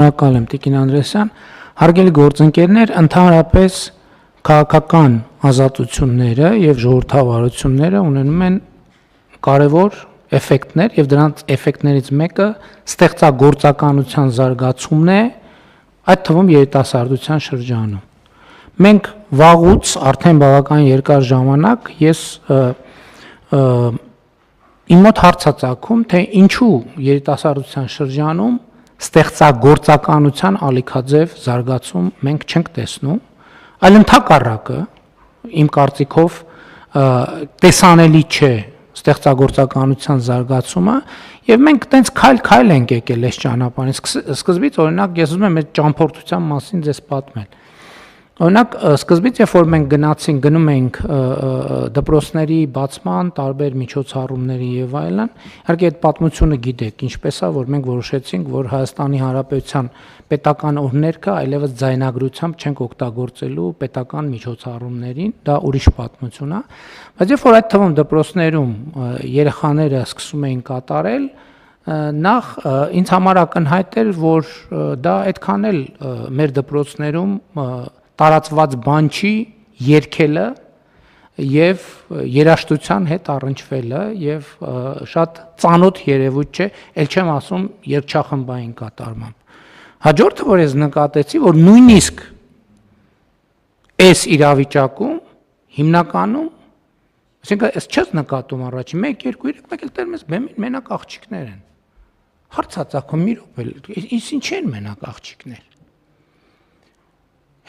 Շնորհակալ եմ Տիկին Անդրեասյան, հարգելի գործընկերներ, ընդհանրապես քաղաքական ազատությունները եւ ժողովրդավարությունները ունենում են կարևոր էֆեկտներ եւ դրանց էֆեկտներից մեկը ստեղծագործականության զարգացումն է, այդ թվում երիտասարդության շրջանում։ Մենք վաղուց արդեն բավական երկար ժամանակ ես իմ մոտ հարց է ծագում, թե ինչու երիտասարդության շրջանում ստեղծագործականության ալիքաձև զարգացում մենք չենք տեսնում, այլ ընդհակառակը իմ կարծիքով տեսանելի չէ ստեղծագործականության զարգացումը եւ մենք տենց քայլ-քայլ ենք եկել այս ճանապարհին։ Սկզբից օրինակ ես ուզում եմ այդ ճամփորդության մասին ձեզ պատմել։ Օրինակ սկզբից երբ որ մենք գնում էինք դպրոցների բացման, տարբեր միջոցառումների եւ այլն, իհարկե այդ պատմությունը գիտեք, ինչպես է, որ մենք որոշեցինք, որ Հայաստանի Հանրապետության պետական օրհներգը այլևս ձայնագրությամբ չենք օգտագործելու պետական միջոցառումներին, դա ուրիշ պատմություն է, բայց երբ որ այդ թվում դպրոցներում երեխաները սկսում էին կատարել, նախ ինձ համար ակնհայտ էր, որ դա այդքան էլ մեր դպրոցներում տարածված բան չի երգելը եւ երաժշտության հետ առնչվելը եւ շատ ծանոթ երևույթ չէ, ել չեմ ասում երգչախմբային կատարմամբ։ Հաջորդը, որ ես նկատեցի, որ նույնիսկ այս իրավիճակում հիմնականում, այսինքն ես չես նկատում առաջին 1, 2, 3, մեկ էլ տերմես բեմին մենակ աղջիկներ են։ Հարց է ծագում մի րոպե, ինչ են մենակ աղջիկներ։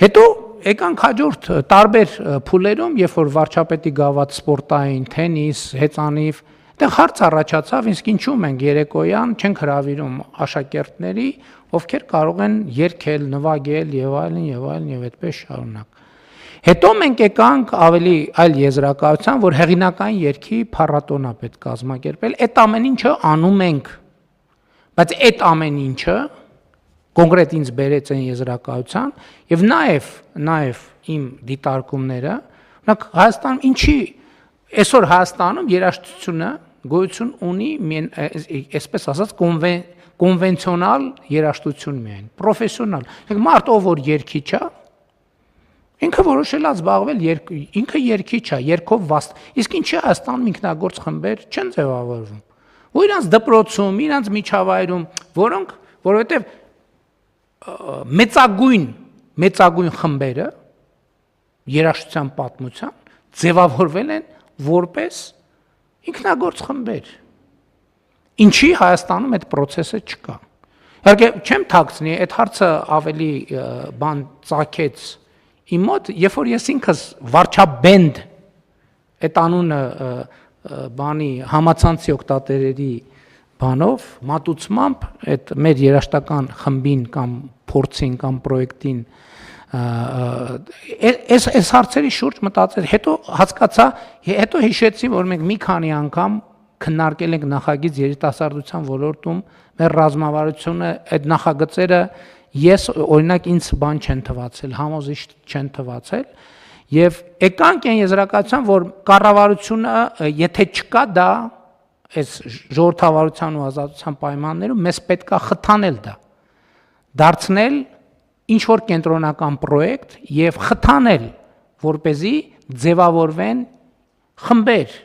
Հետո եկանք հաջորդ տարբեր փուլերում, երբ որ վարչապետի գաված սպորտային, թենիս, հեծանիվ, այդտեղ հարց առաջացավ, իսկ ինչու մենք երեկոյան չենք հրավիրում աշակերտների, ովքեր կարող են երգել, նվագել եւ այլն եւ այլն եւ այդպես շարունակ։ Հետո մենք եկանք ավելի այլ եզրակացության, որ հեղինակային երգի փառատոն է պետք կազմակերպել, այդ ամեն ինչը անում ենք, բայց այդ ամեն ինչը կոնկրետ ինձ բերեց այն եզրակացության եւ նաեւ իմ դիտարկումները, օրինակ Հայաստանում ինչի այսօր Հայաստանում երաժշտությունը գոյություն ունի այսպես ասած կոնվենցիոնալ երաժշտություն միայն, պրոֆեսիոնալ։ Մարդ ով որ երգիչ է, ինքը որոշել է զբաղվել ինքը երգիչ է, երգով իսկ ինչի Հայաստանում ինքնագործ խմբեր չեն ձևավորվում։ Ու իրանց դպրոցում, իրանց միջավայրում, որովհետեւ մեծագույն խմբերը երաժշտության պատմության ձևավորվել են որպես ինքնագործ խմբեր։ Ինչի Հայաստանում այդ process-ը չկա։ Իհարկե չեմ թաքցնի, այդ հարցը ավելի բան ծագեց իմ մոտ, երբ որ ես ինքս վարչաբենդ այդ անունը բանի համացանցի օգտատերերի բանով, մատուցմամբ այդ մեր երաժշտական խմբին կամ փորձին կամ պրոյեկտին այս հարցերի շուրջ մտածել, հետո հասկացա, հետո հիշեցի, որ մենք մի քանի անգամ քննարկել ենք նախագիծ երիտասարդության ոլորտում մեր ռազմավարությունը, այդ նախագծերը ես օրինակ ինձ բան չեն թվացել, համոզիչ չեն թվացել եւ եկանք այն եզրակացության, որ կառավարությունը եթե չկա դա այս ժողովրդավարության ու ազատության պայմաններում մեզ պետք է խթանել դա, դարձնել ինչ որ կենտրոնական պրոյեկտ եւ խթանել, որպեսզի ձևավորվեն խմբեր,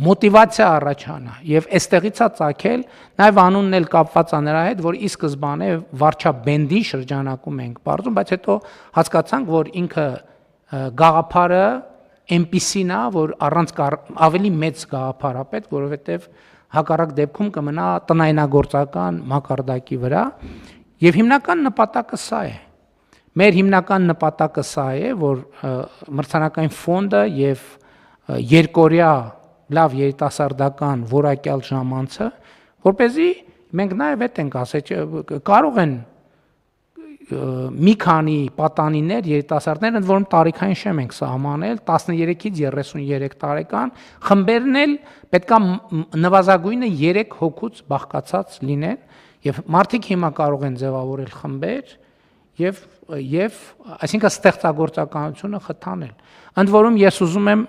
մոտիվացիա առաջանա եւ այստեղից է ծագել նաեւ անունն էլ կապված է նրա հետ, որ ի սկզբանե վարչաբենդի շրջանակում ենք բարձում, բայց հետո հասկացանք, որ ինքը գաղափարը այնպիսին է, որ առանց ավելի մեծ գաղափար է պետք, որովհետև հակառակ դեպքում կմնա տնայնագործական մակարդակի վրա եւ հիմնական նպատակը սա է։ Մեր հիմնական նպատակը սա է, որ մրցանակային ֆոնդը եւ երկօրյա լավ երիտասարդական որակյալ ժամանցը, որպեսզի մենք նաեւ այդ ենք ասել, կարող են մի քանի պատանիներ, երիտասարդներ, ընդ որում տարիքային շեմ ենք սահմանել, 13-ից 33 տարեկան, խմբերն էլ պետք է նվազագույնը 3 հոգուց բաղկացած լինեն, եւ մարդիկ հիմա կարող են ձևավորել խմբեր եւ այսինքն ստեղծագործականությունը խթանել։ Ընդ որում ես ուզում եմ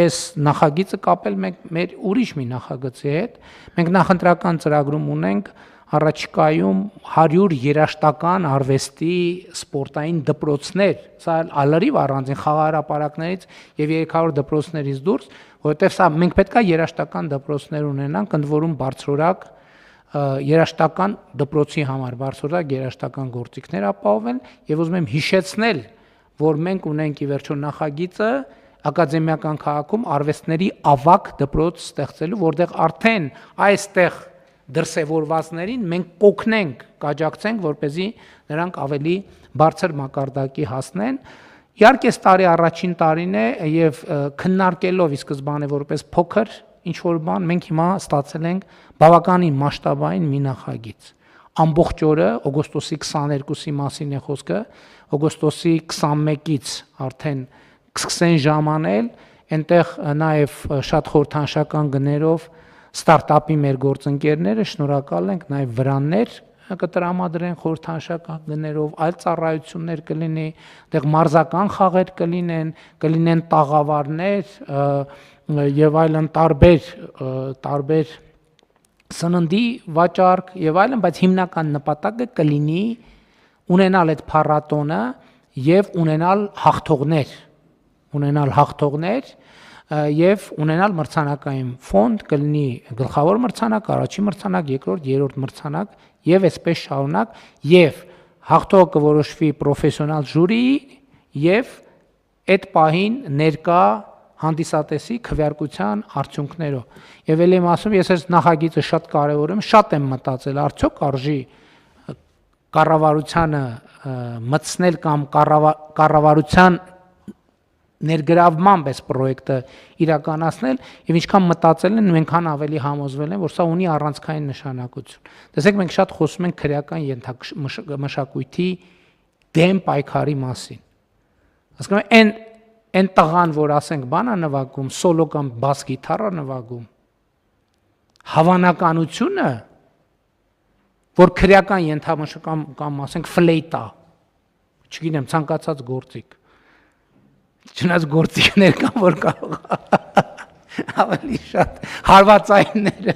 այս նախագիծը կապել մեր ուրիշ մի նախագծի հետ։ Մենք նախընտրական ծրագրում ունենք առաջիկայում 100 երաշտական արվեստի սպորտային դպրոցներ, սա ալարիվ առանձին խաղահրապարակներից եւ 300 դպրոցներից դուրս, որովհետեւ սա մենք պետքա երաշտական դպրոցներ ունենանք, ընդ որում բարձրորակ երաշտական դպրոցի համար բարձրորակ երաշտական գործիքներ ապահովել եւ ուզում եմ հիշեցնել, որ մենք ունենք ի վերջո նախագիծը ակադեմիական քաղաքում արվեստների ավագ դպրոց ստեղծելու, որտեղ արդեն այստեղ դրսևորվածներին մենք կօգնենք, կաջակցենք, որպեսզի նրանք ավելի բարձր մակարդակի հասնեն։ Իհարկե, տարի առաջին տարին է եւ քննարկելով ի սկզբանե որպես փոքր ինչ որ բան, մենք հիմա ստացել ենք բավականին մասշտաբային մի նախագիծ։ Ամբողջ օրը օգոստոսի 22-ի մասին է խոսքը, օգոստոսի 21-ից արդեն կսկսեն ժամանել, այնտեղ նաև շատ խորհրդանշական գներով ստարտափի մեր գործընկերները շնորհակալ ենք նաև վրաններ կտրամադրեն խորհրդանշական գներով, այլ ծառայություններ կլինի, այդտեղ մարզական խաղեր կլինեն տաղավարներ եւ այլն տարբեր սննդի վաճառք եւ այլն, բայց հիմնական նպատակը կլինի ունենալ այդ փառատոնը եւ ունենալ հաղթողներ եւ ունենալ մրցանակային ֆոնդ, կլինի գլխավոր մրցանակ, առաջին մրցանակ, երկրորդ, երրորդ մրցանակ եւ այսպես շարունակ եւ հաղթողը կորոշվի պրոֆեսիոնալ ժյուրիի եւ այդ պահին ներկա հանդիսատեսի քվեարկության արդյունքներով։ Եվ ելի եմ ասում, ես այս նախագիծը շատ կարևոր եմ, շատ եմ մտածել, արդյոք արժի կառավարությանը մտցնել կամ կառավարության ներգրավմամբ այս պրոյեկտը իրականացնել եւ ինչքան մտածել են, այնքան ավելի համոզվել են, որ սա ունի առանցքային նշանակություն։ Տեսեք, մենք շատ խոսում ենք քրեական մշակույթի դեմ պայքարի մասին։ Հասկանում եք, այն տղան, որ ասենք բան է նվագում, սոլո կամ բաս գիտար է նվագում, հավանականությունը, որ քրեական ենթամշակույթ կամ ասենք ֆլեյտա, չգիտեմ, ցանկացած գործիք, չնայած գործիքներ կան, որ կարող ավելի շատ հարվածայինները,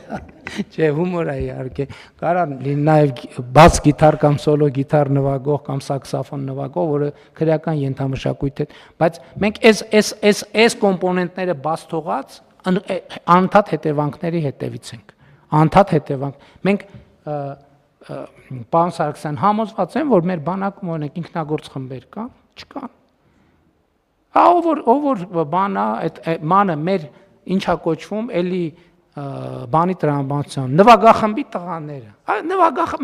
չէ, հումոր է իհարկե, կարող լինի նաև բաս գիտար կամ սոլո գիտար նվագող կամ սաքսոֆոն նվագող, որը քրեական ենթամշակույթ է, բայց մենք այս կոմպոնենտները բաց թողած անընդհատ հետևանքների հետևից ենք, անընդհատ հետևանք։ Մենք պարոն Սարգսյան համոզված եմ, որ մեր բանակում օրինակ ինքնագործ խմբեր կան, չկան։ Ով որ բանա, այդ մանը մեր ինչա կոչվում, էլի բանի տրամաբանության, նվագախմբի տղաները,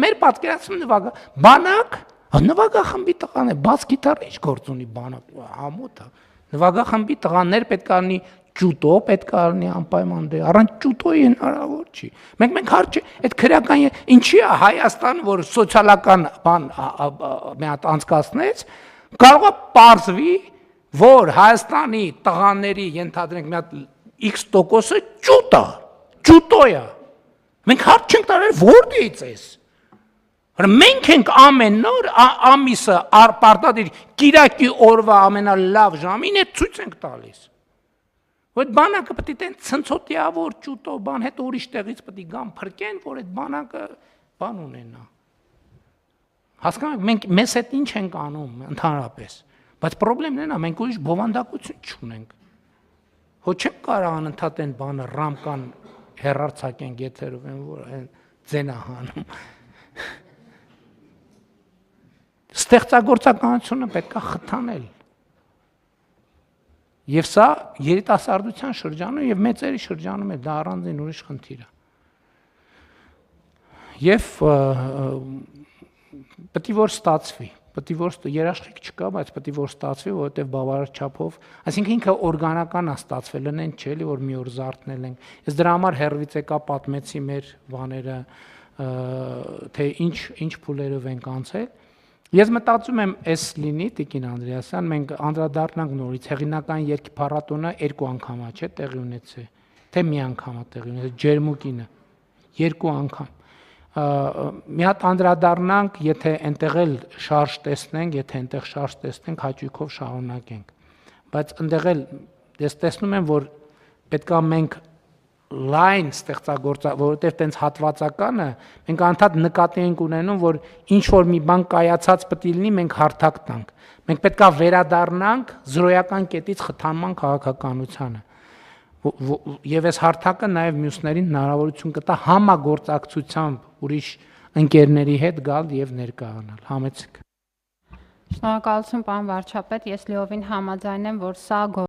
մեր պատկերացում բանակ, նվագախմբի տղաներ, բաս գիտարը ինչ գործ ունի բանակ, համոտ է, նվագախմբի տղաներ պետք է լինի ջուդո, պետք է լինի անպայման դե, առանց ջուդոյի հնարավոր չի։ Մենք հարց այդ քրեական ինչի է Հայաստան, որ սոցիալական բան մի հատ անցկացնեց, կարող է պարզվի, որ Հայաստանի տղաների ենթադրենք մի հատ X% ջուդո է։ Մենք հարց չենք տալու որտեղից էս։ Մենք ենք ամեն նոր ամիսը պարտադիր կիրակի օրվա ամենալավ ժամին է ցույց ենք տալիս։ Որ բանակը պետք է տեն ցնցոտիավոր ջուդո բան, հետո ուրիշ տեղից պետք է գան փրկեն, որ այդ բանակը բան ունենա։ Հասկանում եք, մենք մեզ հետ ինչ ենք անում ընդհանրապես։ Բայց խնդիրն է, մենք ուրիշ բովանդակություն չունենք։ Հո չենք կարող անընդհատ այն բանը ռամկան հերարցակեն եթերով են, որ այն ձենա հանում։ Ստեղծագործականությունը պետք է խթանել։ Եվ սա երիտասարդության շրջանում եւ մեծերի շրջանում է, դա առանձին ուրիշ խնդիր է։ Եվ պետք է որ ստացվի, պետք է որ երաշխիք չկա, բայց պետք է որ ստացվի, որովհետեւ բավարար չափով, այսինքն ինքը օրգանական է ստացվել, նեն չէ՞ էլի որ մի օր զարթնել ենք։ Ես դրա համար հերվից եկա պատմեցի մեր բաները, թե ինչ փուլերով ենք անցել։ Ես մտածում եմ, այս լինի Տիկին Անդրեասյան, մենք անդրադառնանք նորից հեղինական երգի փառատոնը 2 անգամ է, չէ՞, տեղի ունեցել, թե մի անգամ է տեղի ունեցել, Ջերմուկինը 2 անգամ։ Մի հատ անդրադառնանք, եթե այնտեղ էլ շարժ տեսնենք, եթե այնտեղ շարժ տեսնենք, հաճույքով շարունակենք։ Բայց այնտեղ էլ ես տեսնում եմ, որ պետքա մենք լայն որովհետև տենց հատվածականը մենք անդադ նկատի ենք ունենում, որ ինչ որ մի բան կայացած պետք է լինի, մենք հարթակ տանք։ Մենք պետքա վերադառնանք զրոյական կետից խթանման քաղաքականությանը։ Եվ այս հարթակը նաև մյուսներին հնարավորություն կտա համագործակցությամբ ուրիշ ընկերների հետ գալ եւ ներկայանալ։ Համեցեք։ Շնորհակալություն, պարոն վարչապետ, ես լիովին համաձայն եմ, որ սա